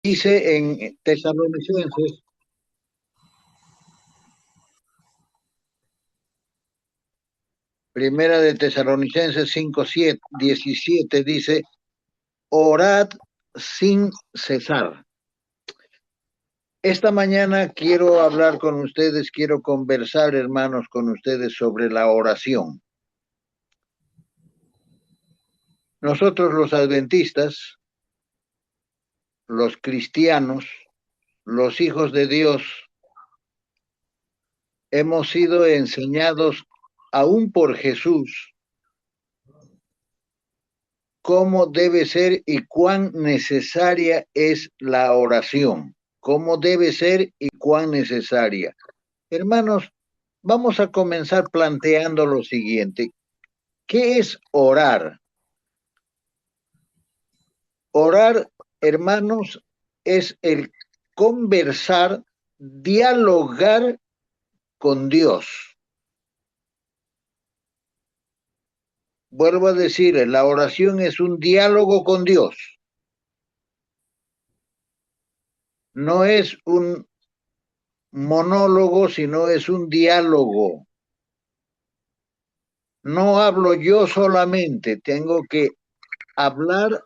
Dice en Tesalonicenses, primera de Tesalonicenses 5:17, dice, orad sin cesar. Esta mañana quiero hablar con ustedes, quiero conversar, hermanos, con ustedes sobre la oración. Nosotros los adventistas, los cristianos, los hijos de Dios, hemos sido enseñados aún por Jesús cómo debe ser y cuán necesaria es la oración, cómo debe ser y cuán necesaria. Hermanos, vamos a comenzar planteando lo siguiente. ¿Qué es orar? Orar, hermanos, es el conversar, dialogar con Dios. Vuelvo a decir, la oración es un diálogo con Dios. No es un monólogo, sino es un diálogo. No hablo yo solamente, tengo que hablar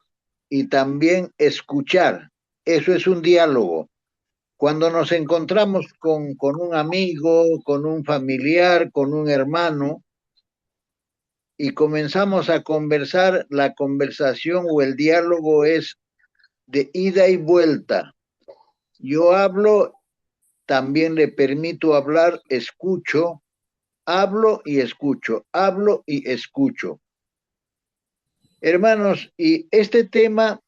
y también escuchar. Eso es un diálogo. Cuando nos encontramos con un amigo, con un familiar, con un hermano, y comenzamos a conversar, la conversación o el diálogo es de ida y vuelta. Yo hablo, también le permito hablar, escucho, hablo y escucho, hablo y escucho. Hermanos, y este tema,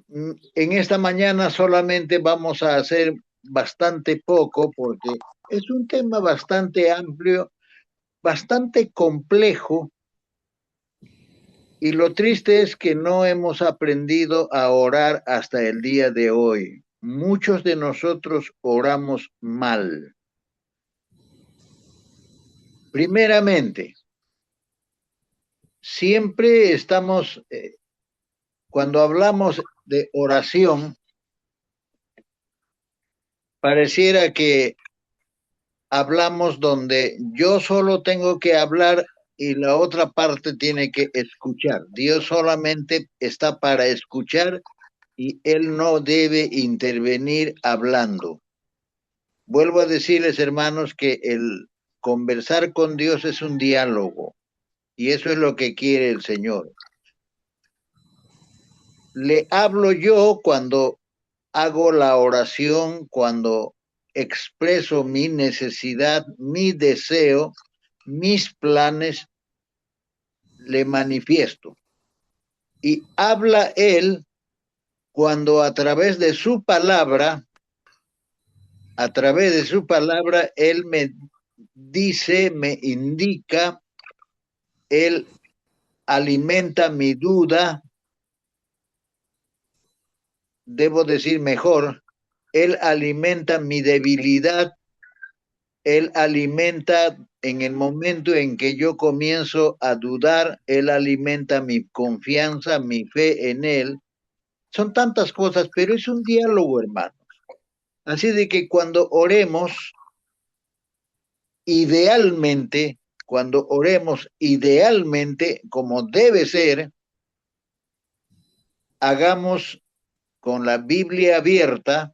en esta mañana solamente vamos a hacer bastante poco porque es un tema bastante amplio, bastante complejo, y lo triste es que no hemos aprendido a orar hasta el día de hoy. Muchos de nosotros oramos mal. Primeramente, siempre estamos, cuando hablamos de oración, pareciera que hablamos donde yo solo tengo que hablar y la otra parte tiene que escuchar. Dios solamente está para escuchar y Él no debe intervenir hablando. Vuelvo a decirles, hermanos, que el conversar con Dios es un diálogo y eso es lo que quiere el Señor. Le hablo yo cuando hago la oración, cuando expreso mi necesidad, mi deseo, mis planes, le manifiesto. Y habla Él cuando a través de su palabra, Él me dice, me indica, Él alimenta mi duda, debo decir mejor, Él alimenta mi debilidad, Él alimenta en el momento en que yo comienzo a dudar, Él alimenta mi confianza, mi fe en Él. Son tantas cosas, pero es un diálogo, hermano. Así de que cuando oremos, idealmente, cuando oremos idealmente, como debe ser, hagamos con la Biblia abierta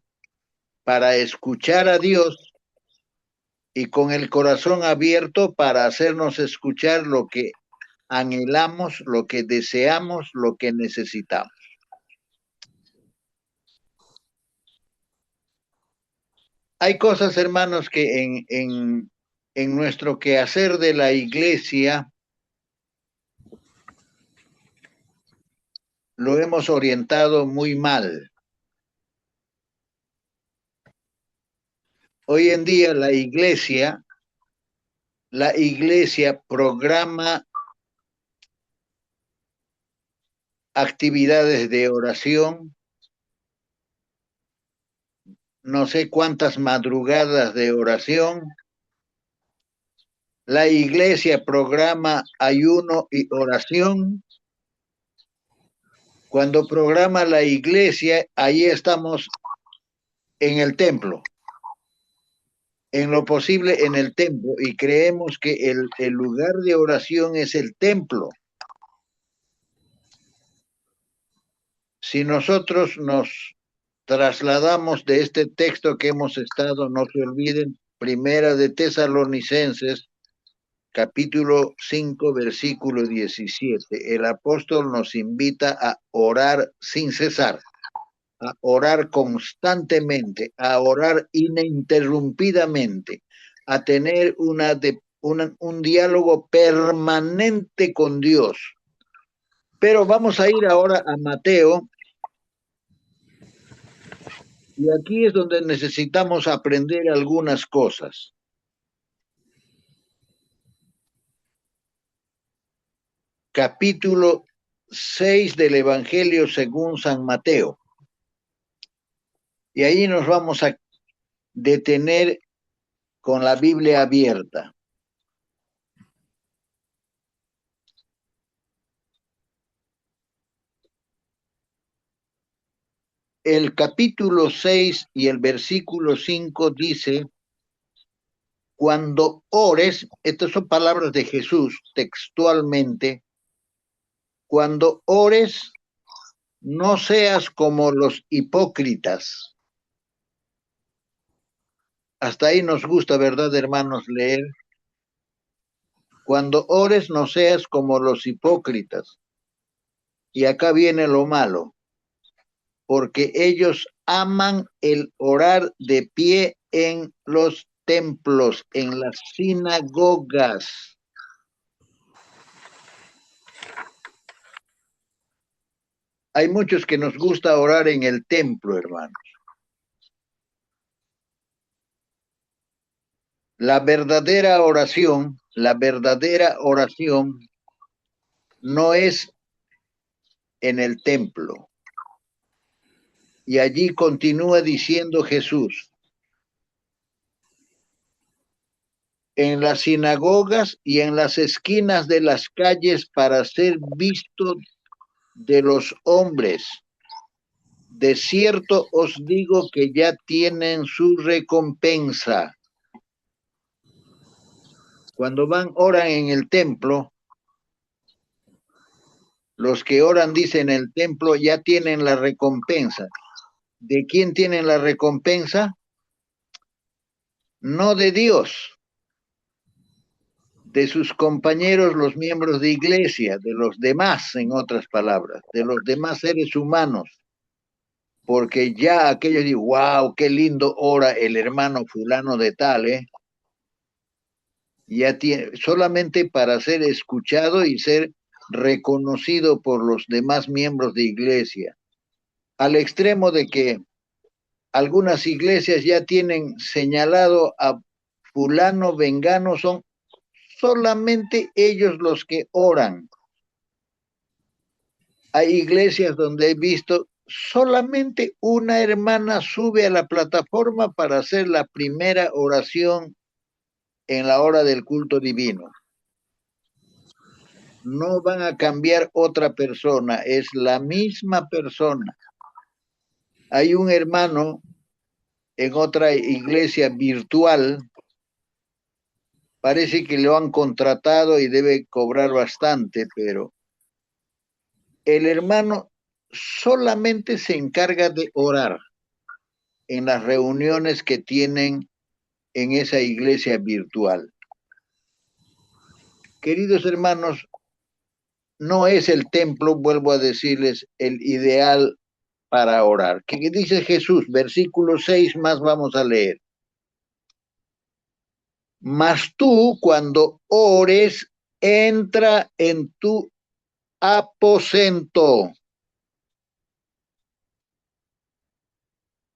para escuchar a Dios y con el corazón abierto para hacernos escuchar lo que anhelamos, lo que deseamos, lo que necesitamos. Hay cosas, hermanos, que en nuestro quehacer de la iglesia lo hemos orientado muy mal. Hoy en día la iglesia programa actividades de oración, no sé cuántas madrugadas de oración. La iglesia programa ayuno y oración Cuando programa la iglesia, ahí estamos en el templo, en lo posible en el templo, y creemos que el lugar de oración es el templo. Si nosotros nos trasladamos de este texto que hemos estado, no se olviden, Primera de Tesalonicenses, capítulo 5, versículo 17. El apóstol nos invita a orar sin cesar, a orar constantemente, a orar ininterrumpidamente, a tener un diálogo permanente con Dios. Pero vamos a ir ahora a Mateo, y aquí es donde necesitamos aprender algunas cosas. Capítulo 6 del Evangelio según San Mateo. Y ahí nos vamos a detener con la Biblia abierta. El capítulo 6 y el versículo 5 dice: cuando ores, estas son palabras de Jesús textualmente, cuando ores, no seas como los hipócritas. Hasta ahí nos gusta, ¿verdad, hermanos, leer? Cuando ores, no seas como los hipócritas. Y acá viene lo malo, porque ellos aman el orar de pie en los templos, en las sinagogas. Hay muchos que nos gusta orar en el templo, hermanos. La verdadera oración no es en el templo. Y allí continúa diciendo Jesús: en las sinagogas y en las esquinas de las calles para ser visto de los hombres. De cierto os digo que ya tienen su recompensa. Cuando oran en el templo, los que oran, dicen, en el templo ya tienen la recompensa. ¿De quién tienen la recompensa? No de Dios, de sus compañeros, los miembros de iglesia, de los demás, en otras palabras, de los demás seres humanos. Porque ya aquellos dicen: wow, qué lindo ora el hermano fulano de tal, ya tiene, solamente para ser escuchado y ser reconocido por los demás miembros de iglesia, al extremo de que algunas iglesias ya tienen señalado a fulano, vengano, son solamente ellos los que oran. Hay iglesias donde he visto solamente una hermana sube a la plataforma para hacer la primera oración en la hora del culto divino. No van a cambiar otra persona, es la misma persona. Hay un hermano en otra iglesia virtual, parece que lo han contratado y debe cobrar bastante, pero el hermano solamente se encarga de orar en las reuniones que tienen en esa iglesia virtual. Queridos hermanos, no es el templo, vuelvo a decirles, el ideal para orar. ¿Qué dice Jesús? Versículo 6 más vamos a leer. Mas tú, cuando ores, entra en tu aposento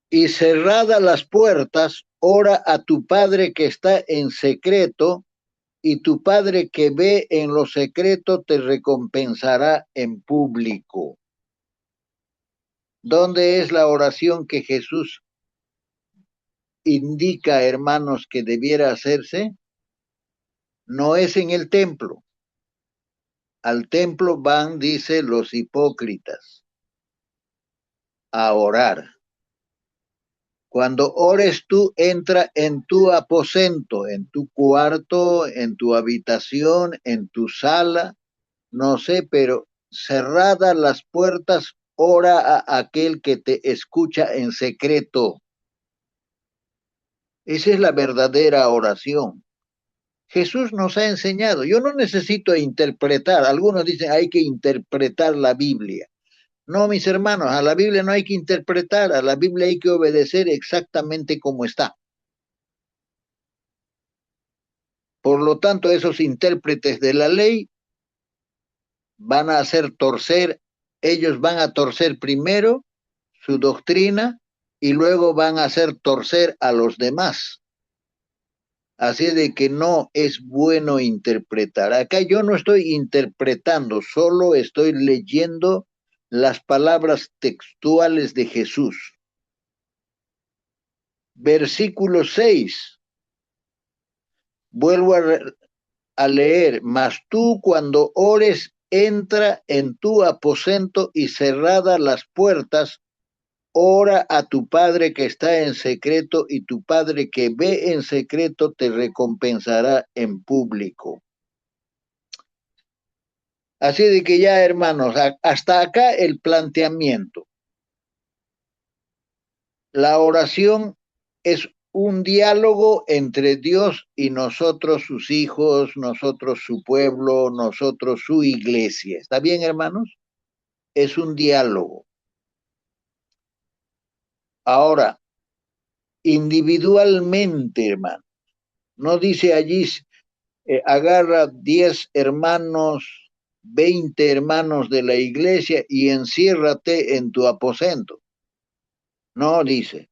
y cerradas las puertas, ora a tu Padre que está en secreto, y tu Padre que ve en lo secreto te recompensará en público. ¿Dónde es la oración que Jesús indica, hermanos, que debiera hacerse? No es en el templo. Al templo van, dice, los hipócritas. a orar. Cuando ores tú, entra en tu aposento, en tu cuarto, en tu habitación, en tu sala, no sé, pero cerradas las puertas, ora a aquel que te escucha en secreto. Esa es la verdadera oración. Jesús nos ha enseñado. Yo no necesito interpretar. Algunos dicen hay que interpretar la Biblia. No, mis hermanos, a la Biblia no hay que interpretar, a la Biblia hay que obedecer exactamente como está. Por lo tanto, esos intérpretes de la ley van a hacer torcer, ellos van a torcer primero su doctrina y luego van a hacer torcer a los demás. Así de que no es bueno interpretar. Acá yo no estoy interpretando, solo estoy leyendo las palabras textuales de Jesús. Versículo 6. Vuelvo a leer, mas tú cuando ores, entra en tu aposento y cerradas las puertas, ora a tu Padre que está en secreto y tu Padre que ve en secreto te recompensará en público. Así de que ya, hermanos, hasta acá el planteamiento. La oración es un diálogo entre Dios y nosotros, sus hijos, nosotros, su pueblo, nosotros, su iglesia. ¿Está bien, hermanos? Es un diálogo. Ahora, individualmente, hermano, no dice allí, agarra 10 hermanos, 20 hermanos de la iglesia y enciérrate en tu aposento. No dice.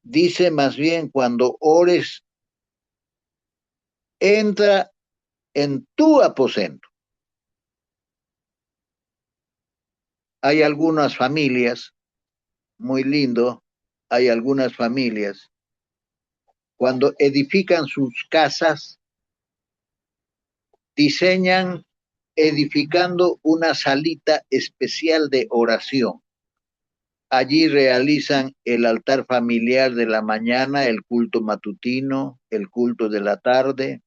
Dice más bien cuando ores, entra en tu aposento. Hay algunas familias, muy lindo, hay algunas familias, cuando edifican sus casas, diseñan edificando una salita especial de oración. Allí realizan el altar familiar de la mañana, el culto matutino, el culto de la tarde,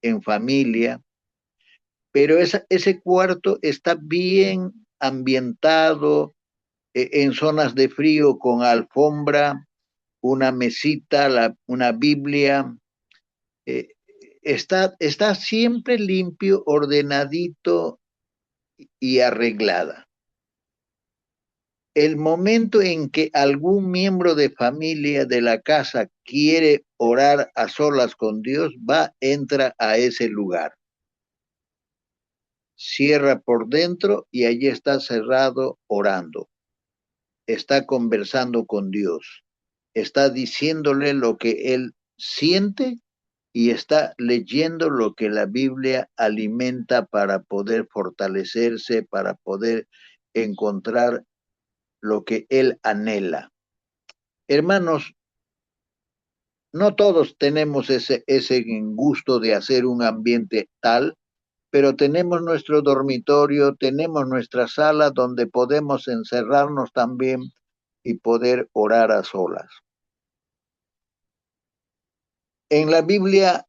en familia, pero ese cuarto está bien ambientado, en zonas de frío con alfombra, una mesita, una Biblia, eh, está siempre limpio, ordenadito y arreglada. El momento en que algún miembro de familia de la casa quiere orar a solas con Dios, entra a ese lugar, cierra por dentro y allí está cerrado orando, está conversando con Dios, está diciéndole lo que él siente y está leyendo lo que la Biblia alimenta para poder fortalecerse, para poder encontrar lo que él anhela. Hermanos, no todos tenemos ese gusto de hacer un ambiente tal, pero tenemos nuestro dormitorio, tenemos nuestra sala donde podemos encerrarnos también y poder orar a solas. En la Biblia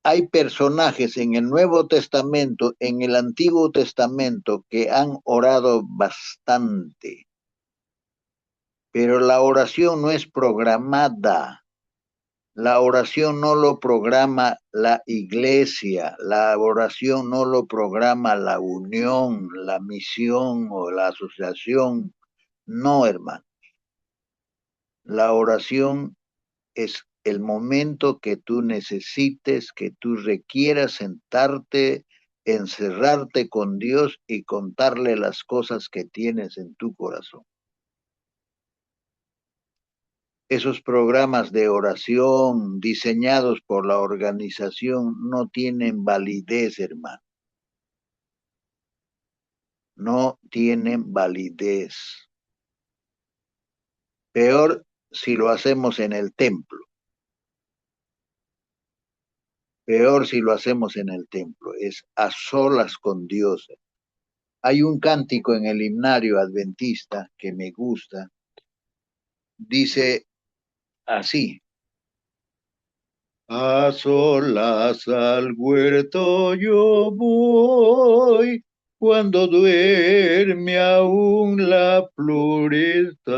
hay personajes en el Nuevo Testamento, en el Antiguo Testamento, que han orado bastante, pero la oración no es programada. La oración no lo programa la iglesia, la oración no lo programa la unión, la misión o la asociación. No, hermano. La oración es el momento que tú necesites, que tú requieras sentarte, encerrarte con Dios y contarle las cosas que tienes en tu corazón. Esos programas de oración diseñados por la organización no tienen validez, hermano. No tienen validez. Peor si lo hacemos en el templo. Peor si lo hacemos en el templo. Es a solas con Dios. Hay un cántico en el himnario adventista que me gusta. Dice así: a solas al huerto yo voy, cuando duerme aún la floresta,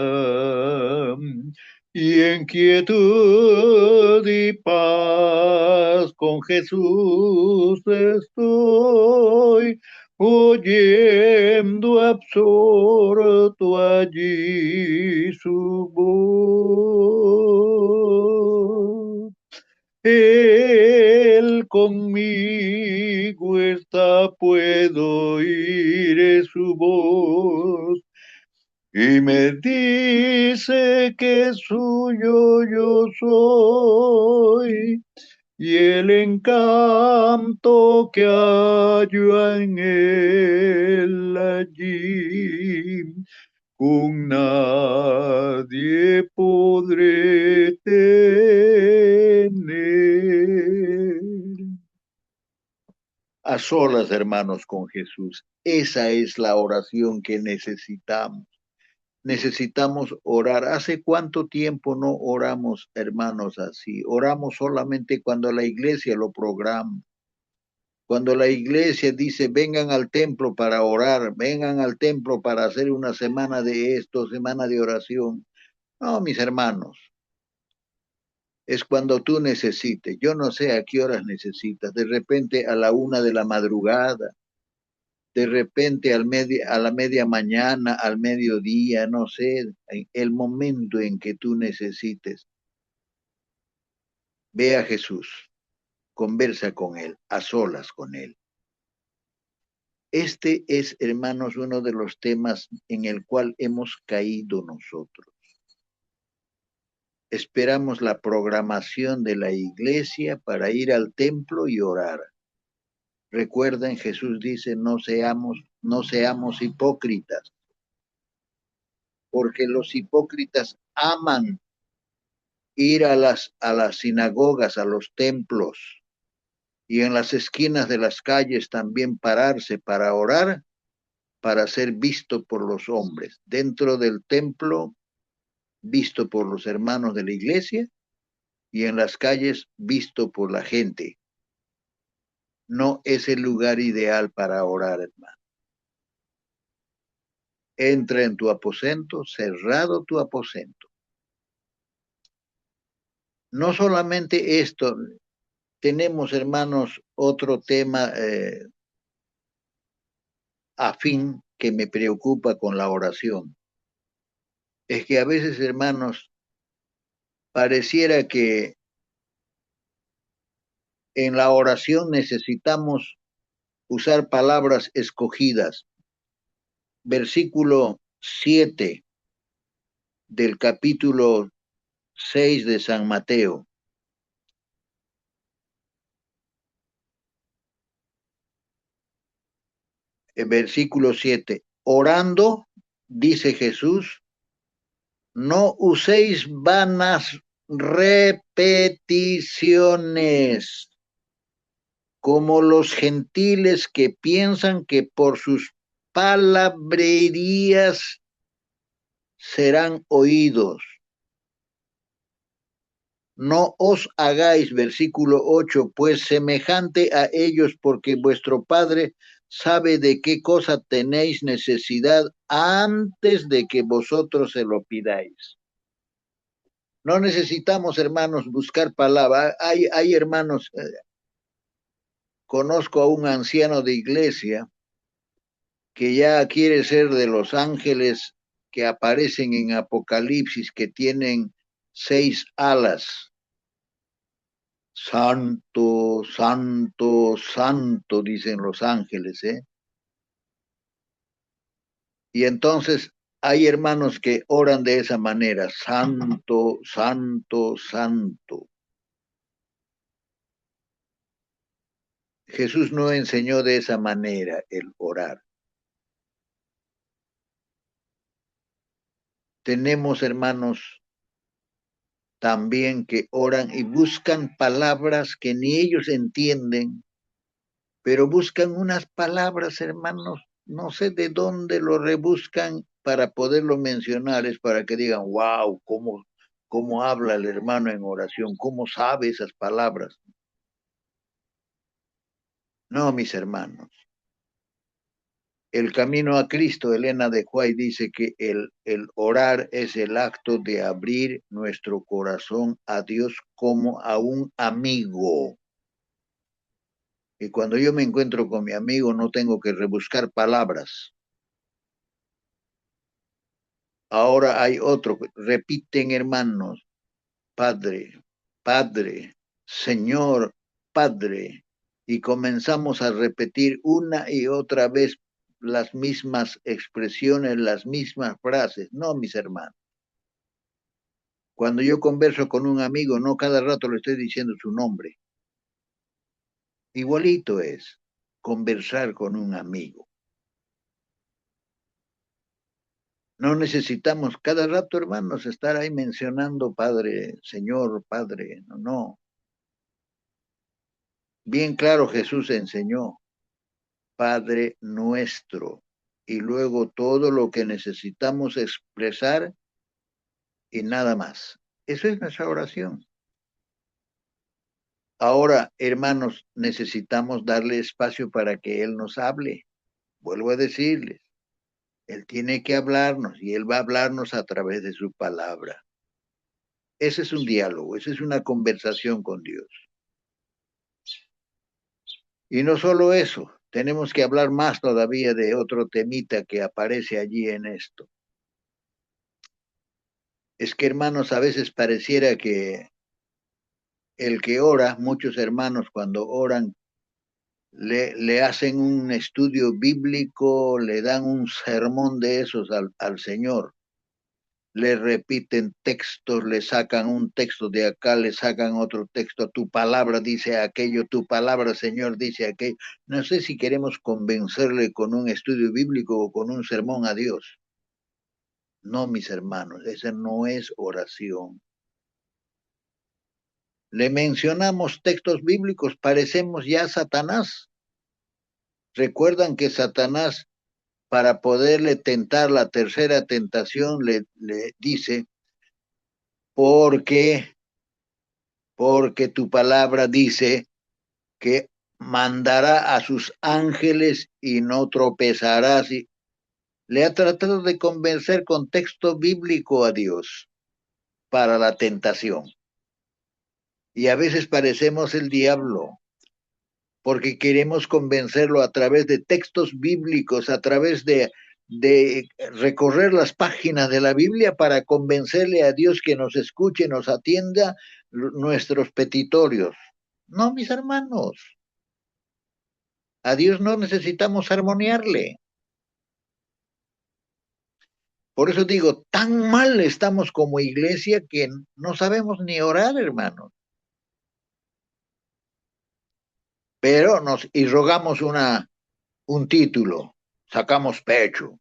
y en quietud y paz con Jesús estoy, oyendo absorto allí su voz. Él conmigo está, puedo oír su voz y me dice que suyo yo soy, y el encanto que hallo en él allí con nadie podré tener. A solas, hermanos, con Jesús. Esa es la oración que necesitamos. Necesitamos orar. ¿Hace cuánto tiempo no oramos, hermanos, así? Oramos solamente cuando la iglesia lo programa. Cuando la iglesia dice, vengan al templo para orar, vengan al templo para hacer una semana de esto, semana de oración. No, mis hermanos, es cuando tú necesites. Yo no sé a qué horas necesitas. De repente a la 1 de la madrugada, de repente a la media mañana, al mediodía, no sé, el momento en que tú necesites. Ve a Jesús, conversa con Él, a solas con Él. Este es, hermanos, uno de los temas en el cual hemos caído nosotros. Esperamos la programación de la iglesia para ir al templo y orar. Recuerden, Jesús dice, no seamos hipócritas, porque los hipócritas aman ir a las sinagogas, a los templos, y en las esquinas de las calles también pararse para orar, para ser visto por los hombres. Dentro del templo, visto por los hermanos de la iglesia, y en las calles, visto por la gente. No es el lugar ideal para orar, hermano. Entra en tu aposento, cerrado tu aposento. No solamente esto, tenemos, hermanos, otro tema afín que me preocupa con la oración. Es que a veces, hermanos, pareciera que en la oración necesitamos usar palabras escogidas. Versículo 7 del capítulo 6 de San Mateo. Versículo 7. Orando, dice Jesús, no uséis vanas repeticiones como los gentiles que piensan que por sus palabrerías serán oídos. No os hagáis, versículo 8, pues semejante a ellos, porque vuestro Padre sabe de qué cosa tenéis necesidad antes de que vosotros se lo pidáis. No necesitamos, hermanos, buscar palabra. Hay hermanos, conozco a un anciano de iglesia que ya quiere ser de los ángeles que aparecen en Apocalipsis, que tienen 6 alas. Santo, santo, santo, dicen los ángeles, ¿eh? Y entonces hay hermanos que oran de esa manera, santo, santo, santo. Jesús no enseñó de esa manera el orar. Tenemos hermanos también que oran y buscan palabras que ni ellos entienden, pero buscan unas palabras, hermanos, no sé de dónde lo rebuscan para poderlo mencionar, es para que digan, wow, cómo habla el hermano en oración, cómo sabe esas palabras. No, mis hermanos. El camino a Cristo, Elena de White dice que el orar es el acto de abrir nuestro corazón a Dios como a un amigo. Y cuando yo me encuentro con mi amigo no tengo que rebuscar palabras. Ahora hay otro, repiten hermanos, Padre, Padre, Señor, Padre. Y comenzamos a repetir una y otra vez las mismas expresiones, las mismas frases. No, mis hermanos. Cuando yo converso con un amigo, no cada rato le estoy diciendo su nombre. Igualito es conversar con un amigo. No necesitamos cada rato, hermanos, estar ahí mencionando Padre, Señor, Padre. No, no. Bien claro Jesús enseñó, Padre nuestro. Y luego todo lo que necesitamos expresar y nada más. Eso es nuestra oración. Ahora, hermanos, necesitamos darle espacio para que Él nos hable. Vuelvo a decirles, Él tiene que hablarnos y Él va a hablarnos a través de su palabra. Ese es un diálogo, esa es una conversación con Dios. Y no solo eso, tenemos que hablar más todavía de otro temita que aparece allí en esto. Es que, hermanos, a veces pareciera que el que ora, muchos hermanos cuando oran, le hacen un estudio bíblico, le dan un sermón de esos al Señor. Le repiten textos, le sacan un texto de acá, le sacan otro texto, tu palabra dice aquello, tu palabra, Señor, dice aquello. No sé si queremos convencerle con un estudio bíblico o con un sermón a Dios. No, mis hermanos, esa no es oración. Le mencionamos textos bíblicos, parecemos ya Satanás. Recuerdan que Satanás, para poderle tentar la tercera tentación, le dice, porque, porque tu palabra dice que mandará a sus ángeles y no tropezarás. Y le ha tratado de convencer con texto bíblico a Dios para la tentación. Y a veces parecemos el diablo, porque queremos convencerlo a través de textos bíblicos, a través de recorrer las páginas de la Biblia para convencerle a Dios que nos escuche, nos atienda nuestros petitorios. No, mis hermanos, a Dios no necesitamos armoniarle. Por eso digo, tan mal estamos como iglesia que no sabemos ni orar, hermanos. Pero y rogamos un título, sacamos pecho.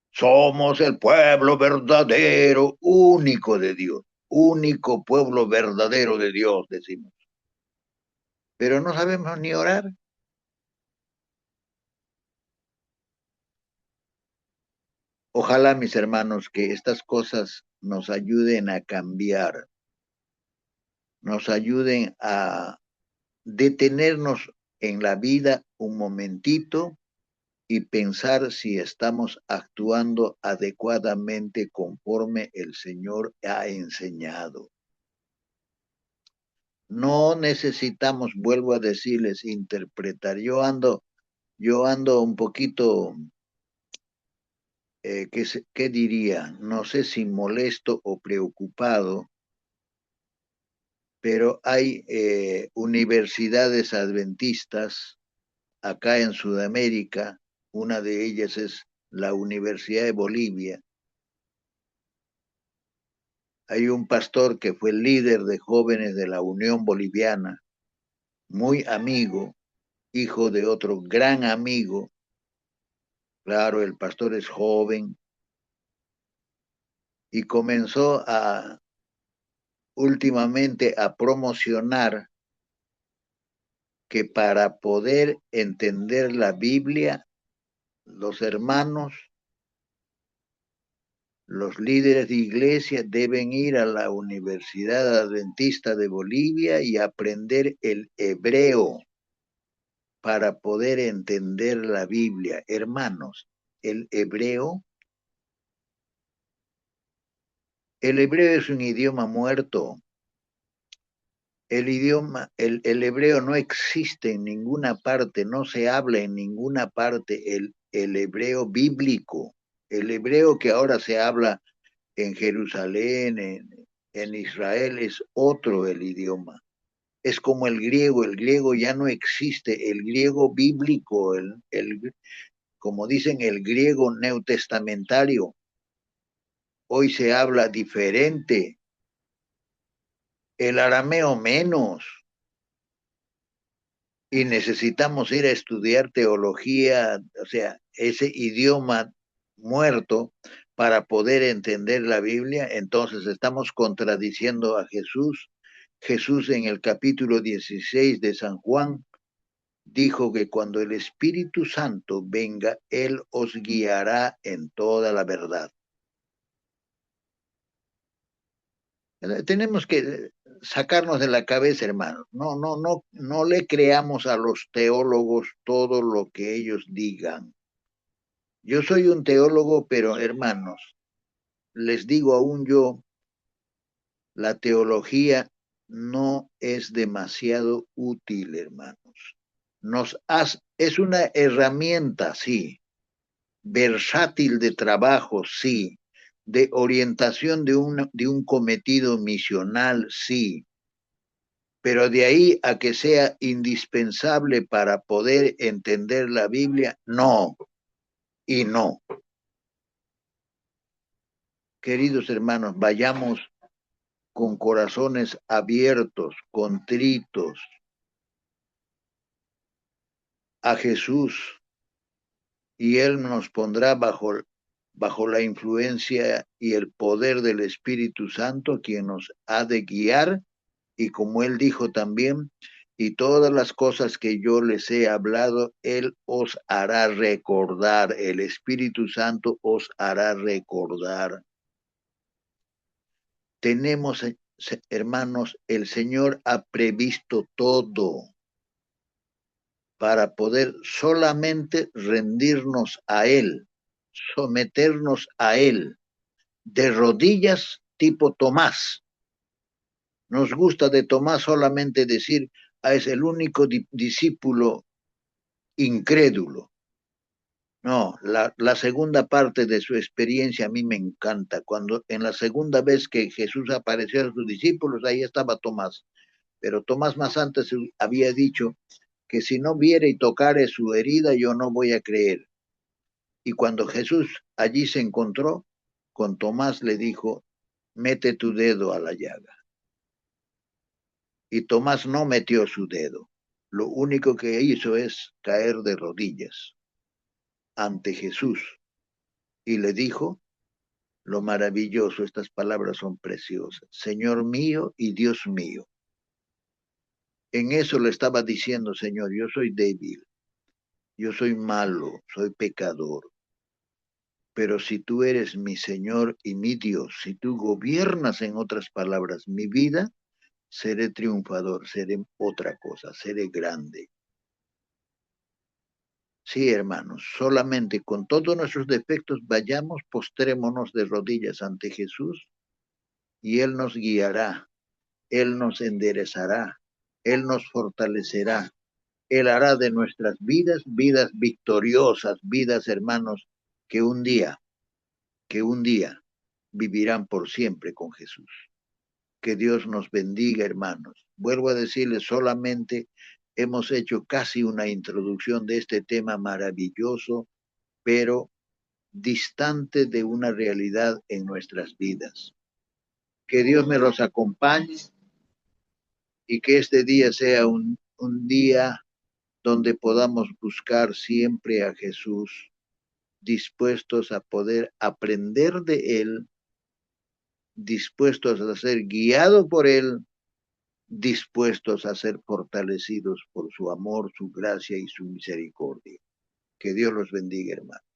Somos el pueblo verdadero, único de Dios, único pueblo verdadero de Dios, decimos. Pero no sabemos ni orar. Ojalá, mis hermanos, que estas cosas nos ayuden a cambiar, nos ayuden a detenernos en la vida un momentito y pensar si estamos actuando adecuadamente conforme el Señor ha enseñado. No necesitamos, vuelvo a decirles, interpretar. Yo ando un poquito, ¿qué diría? No sé si molesto o preocupado, pero hay universidades adventistas acá en Sudamérica. Una de ellas es la Universidad de Bolivia. Hay un pastor que fue líder de jóvenes de la Unión Boliviana, muy amigo, hijo de otro gran amigo. Claro, el pastor es joven y comenzó últimamente a promocionar que para poder entender la Biblia los hermanos, los líderes de iglesia deben ir a la Universidad Adventista de Bolivia y aprender el hebreo para poder entender la Biblia. Hermanos, el hebreo es un idioma muerto. El hebreo no existe en ninguna parte, no se habla en ninguna parte el hebreo bíblico, el hebreo que ahora se habla en Jerusalén, en Israel, es otro el idioma. Es como el griego ya no existe, el griego bíblico, como dicen, el griego neotestamentario, hoy se habla diferente, el arameo menos. Y necesitamos ir a estudiar teología, o sea, ese idioma muerto para poder entender la Biblia, entonces estamos contradiciendo a Jesús. Jesús en el capítulo 16 de San Juan dijo que cuando el Espíritu Santo venga, Él os guiará en toda la verdad. Tenemos que sacarnos de la cabeza, hermanos. No le creamos a los teólogos todo lo que ellos digan. Yo soy un teólogo, pero hermanos, les digo aún yo, la teología no es demasiado útil, hermanos. Es una herramienta, sí, versátil de trabajo, sí, de orientación de un cometido misional, sí, pero de ahí a que sea indispensable para poder entender la Biblia, no, y no. Queridos hermanos, vayamos con corazones abiertos, contritos, a Jesús, y Él nos pondrá bajo la influencia y el poder del Espíritu Santo, quien nos ha de guiar, y como Él dijo también, y todas las cosas que yo les he hablado, Él os hará recordar, el Espíritu Santo os hará recordar. Tenemos, hermanos, el Señor ha previsto todo para poder solamente rendirnos a Él, someternos a Él, de rodillas tipo Tomás. Nos gusta de Tomás solamente decir, es el único discípulo incrédulo. No, la segunda parte de su experiencia a mí me encanta. Cuando en la segunda vez que Jesús apareció a sus discípulos, ahí estaba Tomás. Pero Tomás más antes había dicho que si no viere y tocare su herida, yo no voy a creer. Y cuando Jesús allí se encontró con Tomás, le dijo, mete tu dedo a la llaga. Y Tomás no metió su dedo. Lo único que hizo es caer de rodillas ante Jesús y le dijo lo maravilloso, estas palabras son preciosas, Señor mío y Dios mío. En eso le estaba diciendo, Señor, yo soy débil, yo soy malo, soy pecador, pero si tú eres mi Señor y mi Dios, si tú gobiernas, en otras palabras, mi vida, seré triunfador, seré otra cosa, seré grande. Sí, hermanos, solamente con todos nuestros defectos vayamos, postrémonos de rodillas ante Jesús y Él nos guiará, Él nos enderezará, Él nos fortalecerá, Él hará de nuestras vidas vidas victoriosas, vidas, hermanos, que que un día vivirán por siempre con Jesús. Que Dios nos bendiga, hermanos. Vuelvo a decirles, solamente hemos hecho casi una introducción de este tema maravilloso, pero distante de una realidad en nuestras vidas. Que Dios me los acompañe y que este día sea un día donde podamos buscar siempre a Jesús, dispuestos a poder aprender de Él, dispuestos a ser guiados por Él, dispuestos a ser fortalecidos por su amor, su gracia y su misericordia. Que Dios los bendiga, hermano.